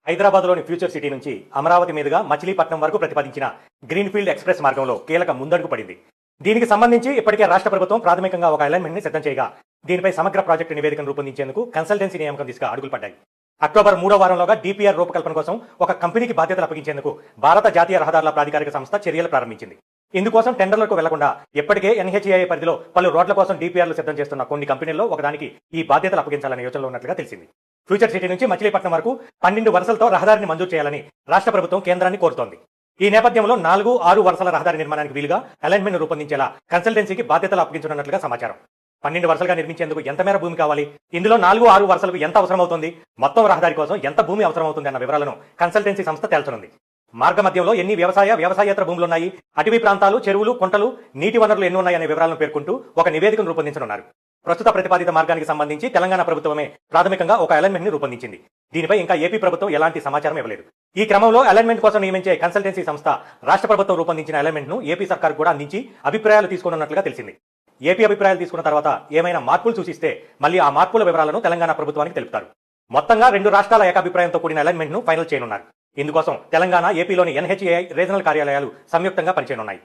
హైదరాబాద్లోని future city నుంచి అమరావతి మీదుగా మచిలీపట్నం వరకు ప్రతిపాదించిన గ్రీన్ఫీల్డ్ ఎక్స్ప్రెస్ మార్గంలో కీలక ముందడుగు పడింది. దీనికి సంబంధించి ఇప్పటికే రాష్ట్ర ప్రభుత్వం ప్రాథమికంగా ఒక అలైన్మెంట్ ని సిద్ధం చేయగా దీనిపై సమగ్ర ప్రాజెక్టు నివేదికను రూపొందించేందుకు కన్సల్టెన్సీ నియామకం దిశగా అడుగులు పడ్డాయి. అక్టోబర్ 3వ వారంలోగా డిపిఆర్ రూపకల్పన కోసం ఒక కంపెనీకి బాధ్యతలు అప్పగించేందుకు భారత జాతీయ రహదారుల ప్రాధికారిక సంస్థ చర్యలు ప్రారంభించింది. ఇందుకోసం టెండర్లకు వెళ్లకుండా ఇప్పటికే ఎన్హెచ్ఏఐ పరిధిలో పలు రోడ్ల కోసం డిపిఆర్లు సిద్ధం చేస్తున్న కొన్ని కంపెనీల్లో ఒకదానికి ఈ బాధ్యతలు అప్పగించాలనే యోచనలో ఉన్నట్లుగా తెలిసింది. ఫ్యూచర్ సిటీ నుంచి మచిలీపట్నం వరకు 12 వరుసలతో రహదారిని మంజూరు చేయాలని రాష్ట్ర ప్రభుత్వం కేంద్రాన్ని కోరుతోంది. ఈ నేపథ్యంలో 4, 6 వరుసల రహదారి నిర్మాణానికి వీలుగా అలైన్మెంట్ రూపొందించేలా కన్సల్టెన్సీకి బాధ్యతలు అప్పగించనున్నట్లుగా సమాచారం. 12 వరుసలుగా నిర్మించేందుకు ఎంత మేర భూమి కావాలి, ఇందులో 4, 6 వరుసలకు ఎంత అవసరం అవుతుంది, మొత్తం రహదారి కోసం ఎంత భూమి అవసరం అవుతుంది అన్న వివరాలను కన్సల్టెన్సీ సంస్థ తేల్చనుంది. మార్గ మధ్యంలో ఎన్ని వ్యవసాయేతర భూములున్నాయి, అటవీ ప్రాంతాలు, చెరువులు, కుంటలు, నీటి వనరులు ఎన్ని ఉన్నాయనే వివరాలను పేర్కొంటూ ఒక నివేదికను రూపొందించనున్నారు. ప్రస్తుత ప్రతిపాదిత మార్గానికి సంబంధించి తెలంగాణ ప్రభుత్వమే ప్రాథమికంగా ఒక అలైన్మెంట్ ని రూపొందించింది. దీనిపై ఇంకా ఏపీ ప్రభుత్వం ఎలాంటి సమాచారం ఇవ్వలేదు. ఈ క్రమంలో అలైన్మెంట్ కోసం నియమించే కన్సల్టెన్సీ సంస్థ రాష్ట్ర ప్రభుత్వం రూపొందించిన అలైన్మెంట్ ను ఏపీ సర్కార్ కూడా అందించి అభిప్రాయాలు తీసుకోనున్నట్లుగా తెలిసింది. ఏపీ అభిప్రాయాలు తీసుకున్న తర్వాత ఏమైనా మార్పులు సూచిస్తే మళ్ళీ ఆ మార్పుల వివరాలను తెలంగాణ ప్రభుత్వానికి తెలుపుతారు. మొత్తంగా 2 రాష్ట్రాల ఏకాభిప్రాయంతో కూడిన అలైన్మెంట్ ను ఫైనల్ చేయనున్నారు. ఇందుకోసం తెలంగాణ, ఏపీలోని ఎన్హెచ్ఏఐ రీజనల్ కార్యాలయాలు సంయుక్తంగా పనిచేయనున్నాయి.